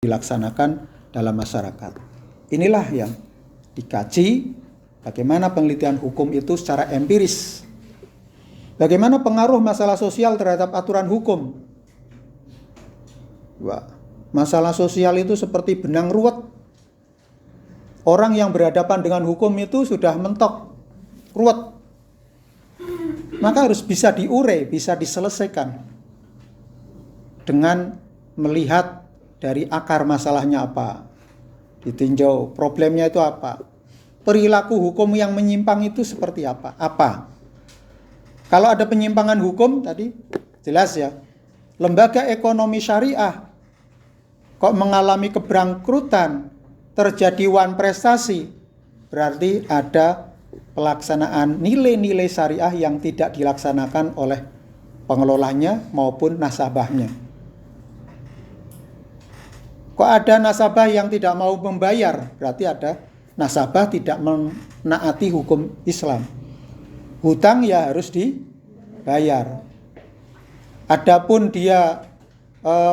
dilaksanakan dalam masyarakat. Inilah yang dikaji bagaimana penelitian hukum itu secara empiris. Bagaimana pengaruh masalah sosial terhadap aturan hukum. Wah, masalah sosial itu seperti benang ruwet. Orang yang berhadapan dengan hukum itu sudah mentok, ruwet. Maka harus bisa diurai, bisa diselesaikan dengan melihat dari akar masalahnya apa, ditinjau problemnya itu apa, perilaku hukum yang menyimpang itu seperti apa. Kalau ada penyimpangan hukum tadi jelas ya, lembaga ekonomi syariah kok mengalami kebrangkrutan, terjadi wan prestasi, berarti ada pelaksanaan nilai-nilai syariah yang tidak dilaksanakan oleh pengelolanya maupun nasabahnya. Kok ada nasabah yang tidak mau membayar, berarti ada nasabah tidak menaati hukum Islam. Hutang ya harus dibayar. Adapun dia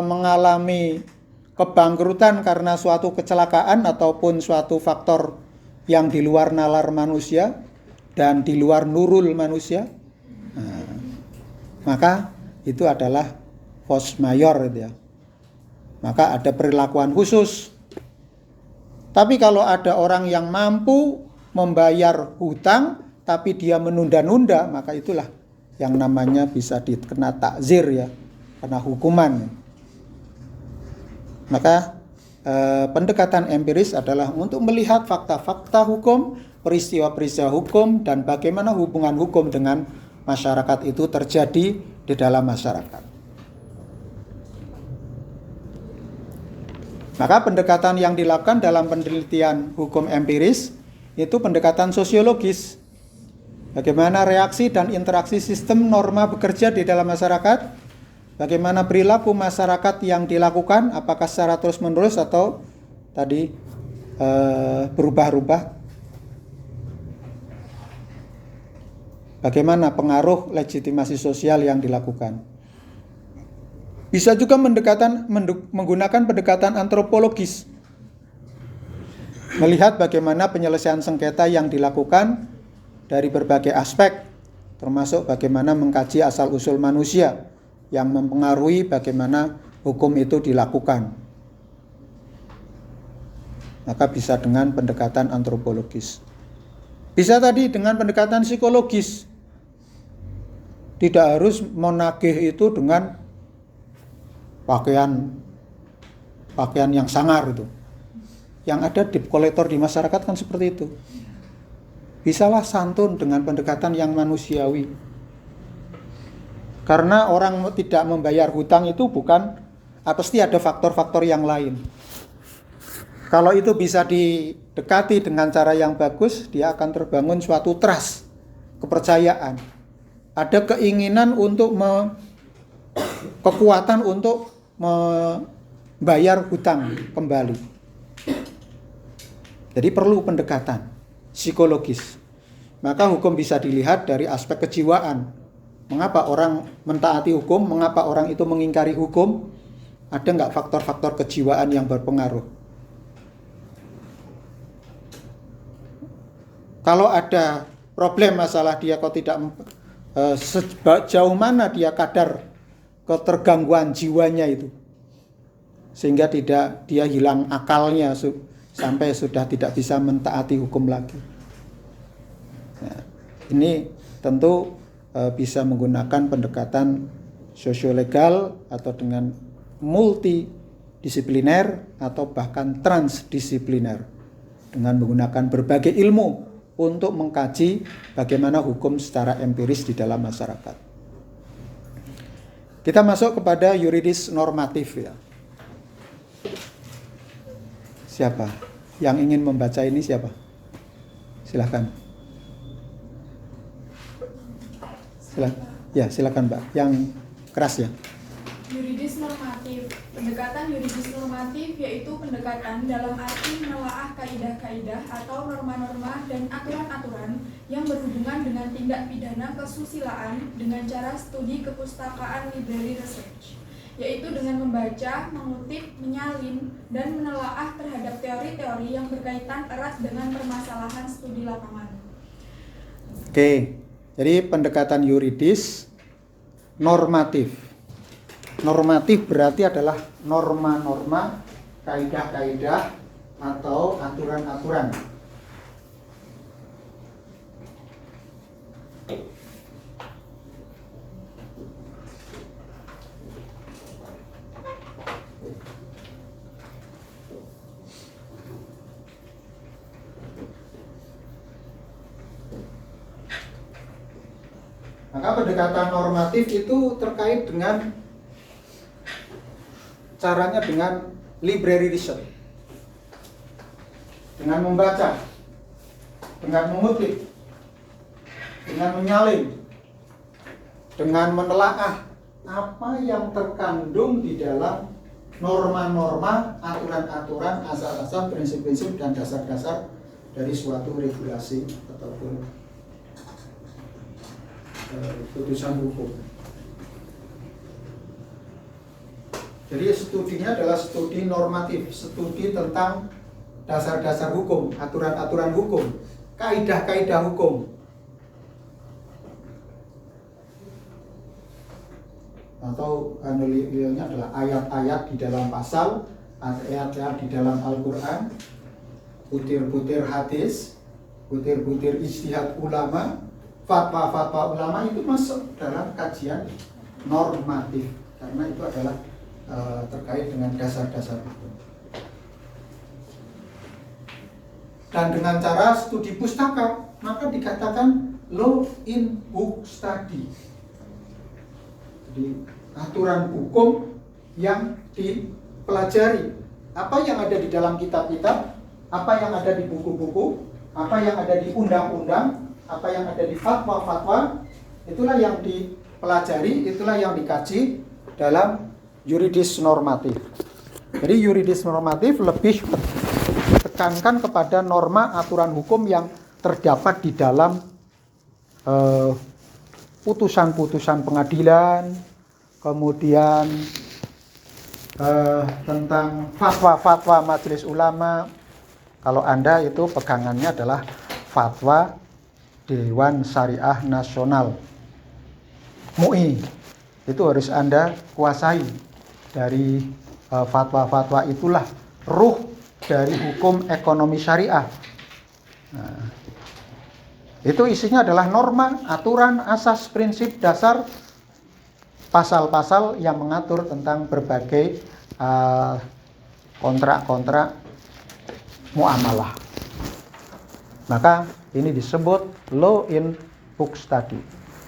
mengalami kebangkrutan karena suatu kecelakaan ataupun suatu faktor yang di luar nalar manusia dan di luar nurul manusia, maka itu adalah force majeure ya. Maka ada perilakuan khusus. Tapi kalau ada orang yang mampu membayar hutang tapi dia menunda-nunda, maka itulah yang namanya bisa dikena takzir ya, kena hukuman. Maka pendekatan empiris adalah untuk melihat fakta-fakta hukum, peristiwa-peristiwa hukum, dan bagaimana hubungan hukum dengan masyarakat itu terjadi di dalam masyarakat. Maka pendekatan yang dilakukan dalam penelitian hukum empiris itu pendekatan sosiologis. Bagaimana reaksi dan interaksi sistem norma bekerja di dalam masyarakat, bagaimana perilaku masyarakat yang dilakukan, apakah secara terus-menerus atau tadi berubah-ubah. Bagaimana pengaruh legitimasi sosial yang dilakukan. Bisa juga menggunakan pendekatan antropologis. Melihat bagaimana penyelesaian sengketa yang dilakukan dari berbagai aspek, termasuk bagaimana mengkaji asal-usul manusia yang mempengaruhi bagaimana hukum itu dilakukan. Maka bisa dengan pendekatan antropologis. Bisa tadi dengan pendekatan psikologis. Tidak harus menagih itu dengan pakaian yang sangar itu. Yang ada debt collector di masyarakat kan seperti itu. Bisalah santun dengan pendekatan yang manusiawi. Karena orang tidak membayar hutang itu bukan, pasti ada faktor-faktor yang lain. Kalau itu bisa didekati dengan cara yang bagus, dia akan terbangun suatu trust, kepercayaan. Ada keinginan untuk kekuatan untuk membayar hutang kembali. Jadi perlu pendekatan psikologis. Maka hukum bisa dilihat dari aspek kejiwaan. Mengapa orang mentaati hukum? Mengapa orang itu mengingkari hukum? Ada nggak faktor-faktor kejiwaan yang berpengaruh? Kalau ada problem masalah dia kok tidak sejauh mana dia kadar ketergangguan jiwanya itu, sehingga dia hilang akalnya sampai sudah tidak bisa mentaati hukum lagi. Nah, ini tentu bisa menggunakan pendekatan sosiolegal atau dengan multidisipliner atau bahkan transdisipliner dengan menggunakan berbagai ilmu untuk mengkaji bagaimana hukum secara empiris di dalam masyarakat. Kita masuk kepada yuridis normatif ya. Siapa yang ingin membaca ini, siapa? Silakan. Silakan Mbak. Yang keras ya. Yuridis normatif. Pendekatan yuridis normatif yaitu pendekatan dalam arti menelaah kaidah-kaidah atau norma-norma dan aturan-aturan yang berhubungan dengan tindak pidana kesusilaan dengan cara studi kepustakaan library research. yaitu dengan membaca, mengutip, menyalin, dan menelaah terhadap teori-teori yang berkaitan erat dengan permasalahan studi lapangan. Oke, jadi pendekatan yuridis normatif. Normatif berarti adalah norma-norma, kaidah-kaidah, atau aturan-aturan. Maka pendekatan normatif itu terkait dengan caranya dengan library research, dengan membaca, dengan mengutip, dengan menyalin, dengan menelaah apa yang terkandung di dalam norma-norma, aturan-aturan, asal-asal, prinsip-prinsip, dan dasar-dasar dari suatu regulasi ataupun putusan hukum. Jadi studinya adalah studi normatif, studi tentang dasar-dasar hukum, aturan-aturan hukum, kaidah-kaidah hukum. Atau analoginya adalah ayat-ayat di dalam pasal, ayat-ayat di dalam Al-Quran, butir-butir hadis, butir-butir ijtihad ulama, fatwa-fatwa ulama itu masuk dalam kajian normatif karena itu adalah terkait dengan dasar-dasar hukum. Dan dengan cara studi pustaka maka dikatakan law in book study. Jadi aturan hukum yang dipelajari, apa yang ada di dalam kitab-kitab, apa yang ada di buku-buku, apa yang ada di undang-undang, apa yang ada di fatwa-fatwa, itulah yang dipelajari, itulah yang dikaji dalam yuridis normatif. Jadi yuridis normatif lebih tekankan kepada norma aturan hukum yang terdapat di dalam putusan-putusan pengadilan, kemudian tentang fatwa-fatwa majelis ulama. Kalau Anda itu pegangannya adalah fatwa Dewan Syariah Nasional MUI, itu harus Anda kuasai. Dari fatwa-fatwa itulah ruh dari hukum ekonomi syariah. Nah, itu isinya adalah norma, aturan, asas, prinsip, dasar, pasal-pasal yang mengatur tentang berbagai kontrak-kontrak muamalah. Maka ini disebut law in book study.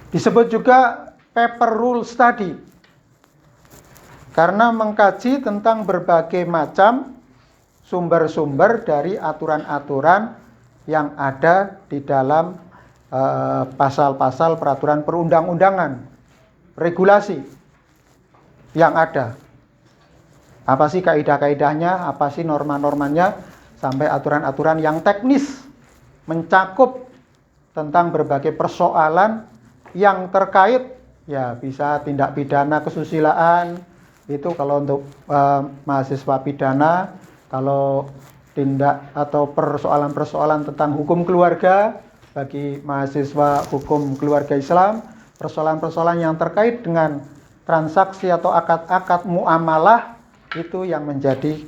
Disebut juga paper rule study karena mengkaji tentang berbagai macam sumber-sumber dari aturan-aturan yang ada di dalam pasal-pasal peraturan perundang-undangan, regulasi yang ada. Apa sih kaidah-kaidahnya, apa sih norma-normanya, sampai aturan-aturan yang teknis mencakup tentang berbagai persoalan yang terkait, ya bisa tindak pidana kesusilaan, itu kalau untuk mahasiswa pidana, kalau tindak atau persoalan-persoalan tentang hukum keluarga bagi mahasiswa hukum keluarga Islam, persoalan-persoalan yang terkait dengan transaksi atau akad-akad muamalah, itu yang menjadi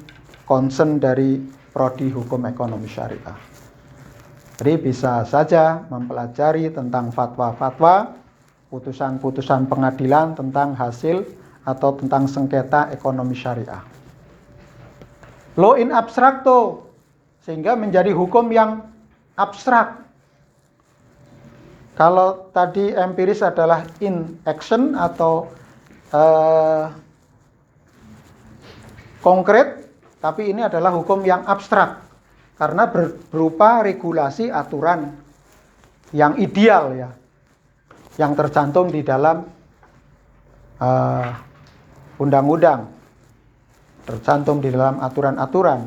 concern dari prodi hukum ekonomi syariah. Jadi bisa saja mempelajari tentang fatwa-fatwa, putusan-putusan pengadilan tentang hasil atau tentang sengketa ekonomi syariah. Law in abstracto, sehingga menjadi hukum yang abstrak. Kalau tadi empiris adalah in action atau konkret, tapi ini adalah hukum yang abstrak. Karena berupa regulasi aturan yang ideal ya, yang tercantum di dalam undang-undang, tercantum di dalam aturan-aturan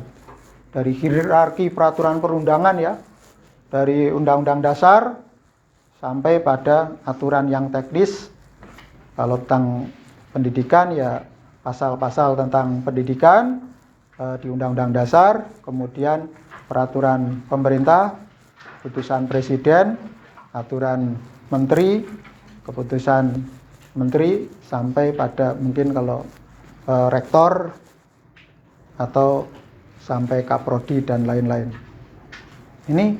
dari hierarki peraturan perundangan ya, dari undang-undang dasar sampai pada aturan yang teknis. Kalau tentang pendidikan ya pasal-pasal tentang pendidikan di Undang-Undang Dasar, kemudian peraturan pemerintah, putusan presiden, aturan menteri, keputusan menteri, sampai pada mungkin kalau rektor atau sampai kaprodi dan lain-lain. Ini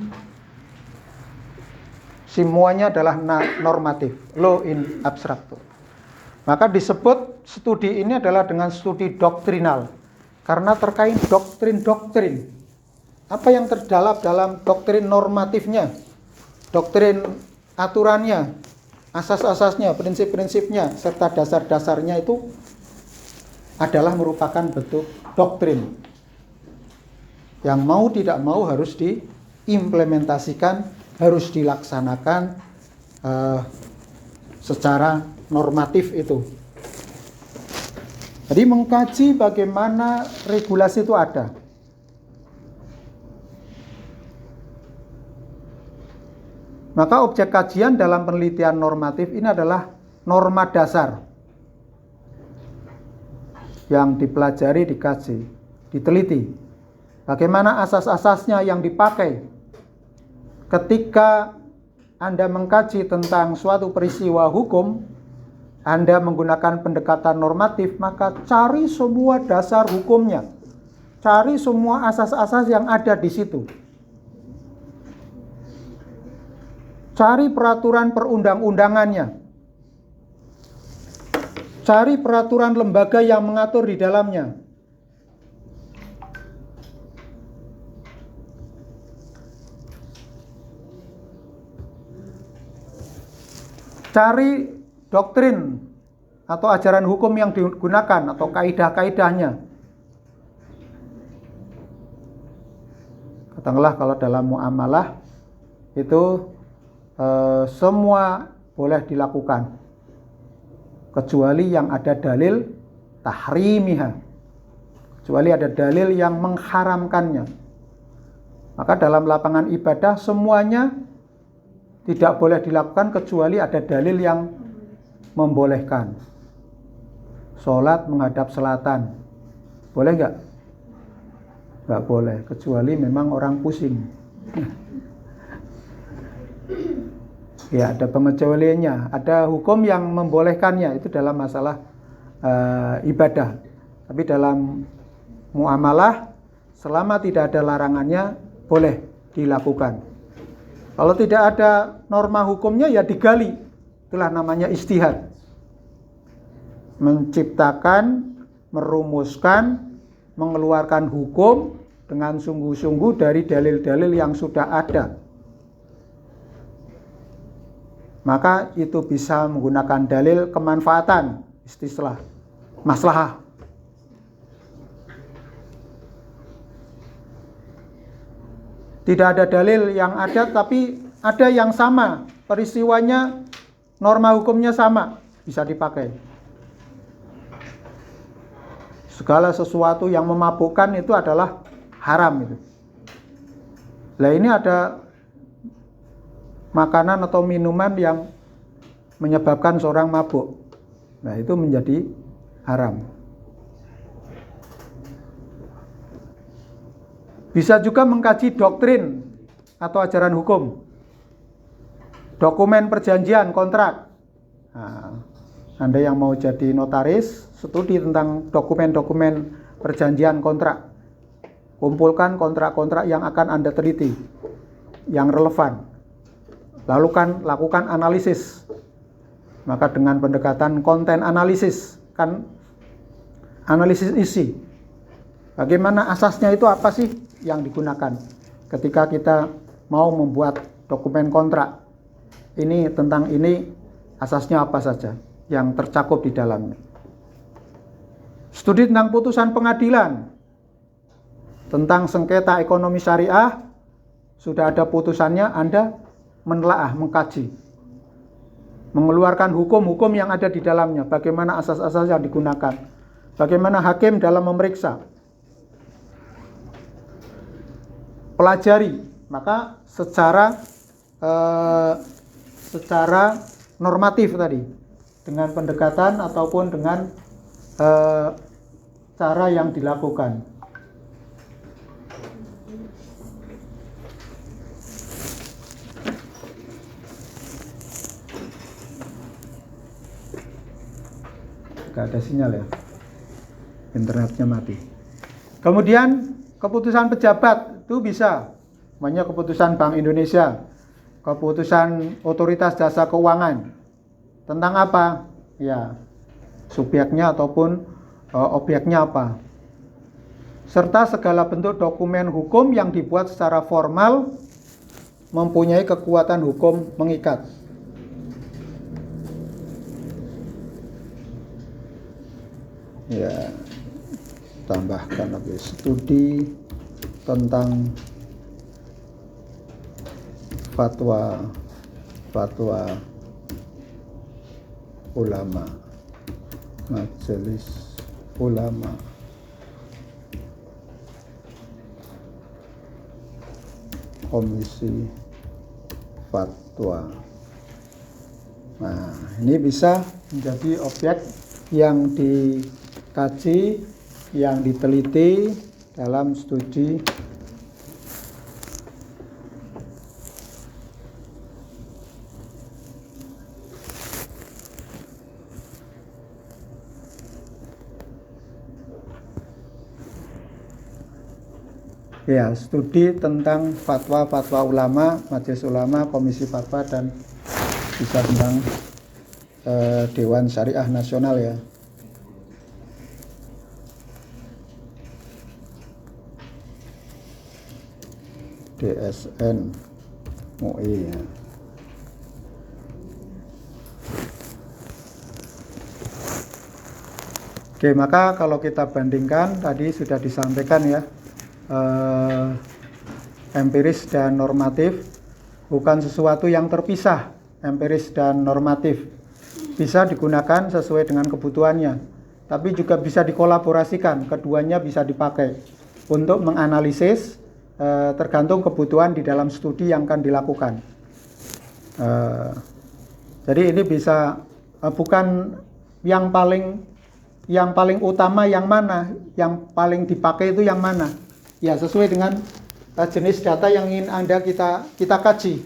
semuanya adalah normatif, law in abstracto. Maka disebut studi ini adalah dengan studi doktrinal, karena terkait doktrin-doktrin. Apa yang terdalam dalam doktrin normatifnya, doktrin aturannya, asas-asasnya, prinsip-prinsipnya, serta dasar-dasarnya itu adalah merupakan bentuk doktrin yang mau tidak mau harus diimplementasikan, harus dilaksanakan secara normatif itu. Jadi mengkaji bagaimana regulasi itu ada. Maka objek kajian dalam penelitian normatif ini adalah norma dasar yang dipelajari, dikaji, diteliti. Bagaimana asas-asasnya yang dipakai ketika Anda mengkaji tentang suatu peristiwa hukum, Anda menggunakan pendekatan normatif, maka cari semua dasar hukumnya. Cari semua asas-asas yang ada di situ. Cari peraturan perundang-undangannya. Cari peraturan lembaga yang mengatur di dalamnya. Cari doktrin atau ajaran hukum yang digunakan atau kaidah-kaidahnya. Katakanlah kalau dalam muamalah itu semua boleh dilakukan kecuali yang ada dalil tahrimiha, kecuali ada dalil yang mengharamkannya. Maka dalam lapangan ibadah semuanya tidak boleh dilakukan kecuali ada dalil yang membolehkan. Sholat menghadap selatan, boleh nggak? Nggak boleh, kecuali memang orang pusing. Ya, ada pengecualiannya, ada hukum yang membolehkannya, itu dalam masalah ibadah. Tapi dalam muamalah, selama tidak ada larangannya, boleh dilakukan. Kalau tidak ada norma hukumnya, ya digali. Itulah namanya ijtihad. Menciptakan, merumuskan, mengeluarkan hukum dengan sungguh-sungguh dari dalil-dalil yang sudah ada. Maka itu bisa menggunakan dalil kemanfaatan, istilah maslahah. Tidak ada dalil yang ada, tapi ada yang sama, peristiwanya, norma hukumnya sama, bisa dipakai. Segala sesuatu yang memabukkan itu adalah haram itu. Nah, ini ada makanan atau minuman yang menyebabkan seorang mabuk. Nah, itu menjadi haram. Bisa juga mengkaji doktrin atau ajaran hukum. Dokumen perjanjian, kontrak. Nah, Anda yang mau jadi notaris, studi tentang dokumen-dokumen perjanjian kontrak. Kumpulkan kontrak-kontrak yang akan Anda teliti, yang relevan. Lalu lakukan analisis. Maka dengan pendekatan konten analisis, kan analisis isi. Bagaimana asasnya itu apa sih yang digunakan ketika kita mau membuat dokumen kontrak. Ini tentang ini, asasnya apa saja yang tercakup di dalamnya. Studi tentang putusan pengadilan, tentang sengketa ekonomi syariah, sudah ada putusannya, Anda menelaah, mengkaji, mengeluarkan hukum-hukum yang ada di dalamnya, bagaimana asas-asas yang digunakan, bagaimana hakim dalam memeriksa. Pelajari, maka secara normatif tadi, dengan pendekatan ataupun dengan cara yang dilakukan. Gak ada sinyal ya, internetnya mati. Kemudian keputusan pejabat itu bisa, namanya keputusan Bank Indonesia, keputusan Otoritas Jasa Keuangan. Tentang apa? Ya, subjeknya ataupun objeknya apa. Serta segala bentuk dokumen hukum yang dibuat secara formal mempunyai kekuatan hukum mengikat. Ya, tambahkan lagi studi tentang fatwa ulama, majelis ulama, komisi fatwa. Nah, ini bisa menjadi objek yang dikaji, yang diteliti dalam studi studi tentang fatwa-fatwa ulama, majelis ulama, komisi fatwa, dan bisa tentang Dewan Syariah Nasional ya. DSN MUI ya. Oke, maka kalau kita bandingkan tadi sudah disampaikan ya, empiris dan normatif bukan sesuatu yang terpisah. Empiris dan normatif bisa digunakan sesuai dengan kebutuhannya, tapi juga bisa dikolaborasikan, keduanya bisa dipakai untuk menganalisis tergantung kebutuhan di dalam studi yang akan dilakukan. Jadi ini bisa bukan yang paling utama yang mana, yang paling dipakai itu yang mana. Ya, sesuai dengan jenis data yang ingin kita kaji.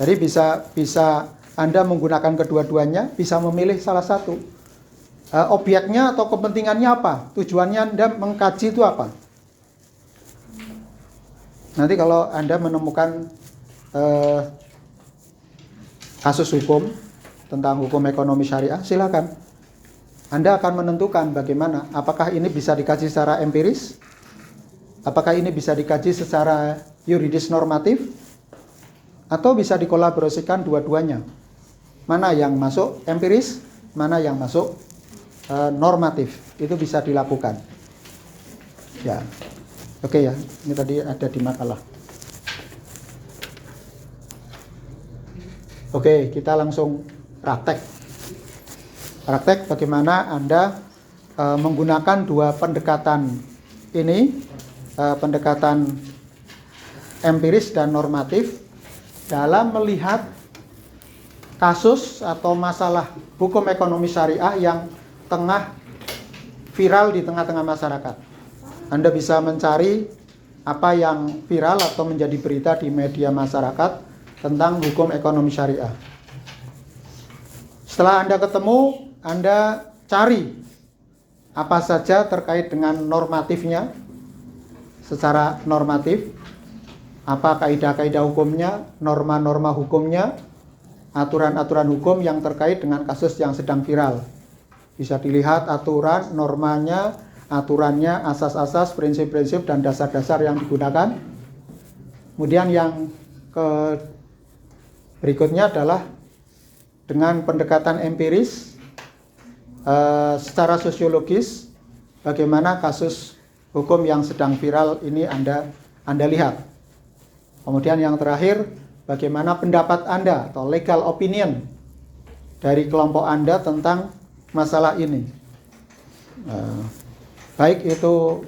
Jadi bisa Anda menggunakan kedua-duanya, bisa memilih salah satu. Objeknya atau kepentingannya apa? Tujuannya Anda mengkaji itu apa? Nanti kalau Anda menemukan kasus hukum tentang hukum ekonomi syariah, silakan. Anda akan menentukan bagaimana, apakah ini bisa dikaji secara empiris, apakah ini bisa dikaji secara yuridis normatif, atau bisa dikolaborasikan dua-duanya. Mana yang masuk empiris, mana yang masuk normatif, itu bisa dilakukan. Ya, oke ya, ini tadi ada di makalah. Oke, kita langsung praktek. Praktek bagaimana Anda menggunakan dua pendekatan ini, pendekatan empiris dan normatif dalam melihat kasus atau masalah hukum ekonomi syariah yang tengah viral di tengah-tengah masyarakat. Anda bisa mencari apa yang viral atau menjadi berita di media masyarakat tentang hukum ekonomi syariah. Setelah Anda ketemu, Anda cari apa saja terkait dengan normatifnya, secara normatif, apa kaidah-kaidah hukumnya, norma-norma hukumnya, aturan-aturan hukum yang terkait dengan kasus yang sedang viral. Bisa dilihat aturan, normanya, aturannya, asas-asas, prinsip-prinsip, dan dasar-dasar yang digunakan. Kemudian yang berikutnya adalah dengan pendekatan empiris, secara sosiologis, bagaimana kasus hukum yang sedang viral ini Anda lihat. Kemudian yang terakhir, bagaimana pendapat Anda atau legal opinion dari kelompok Anda tentang masalah ini. Baik itu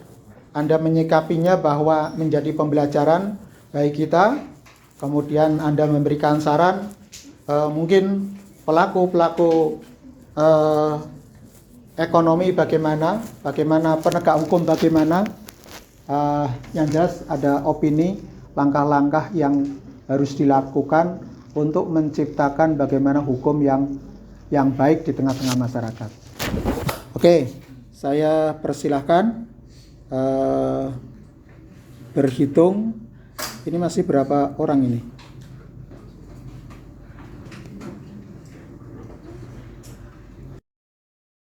Anda menyikapinya bahwa menjadi pembelajaran bagi kita, kemudian Anda memberikan saran, mungkin pelaku ekonomi bagaimana, bagaimana penegak hukum bagaimana. Yang jelas ada opini, langkah-langkah yang harus dilakukan untuk menciptakan bagaimana hukum yang baik di tengah-tengah masyarakat. Oke, saya persilahkan berhitung. Ini masih berapa orang ini?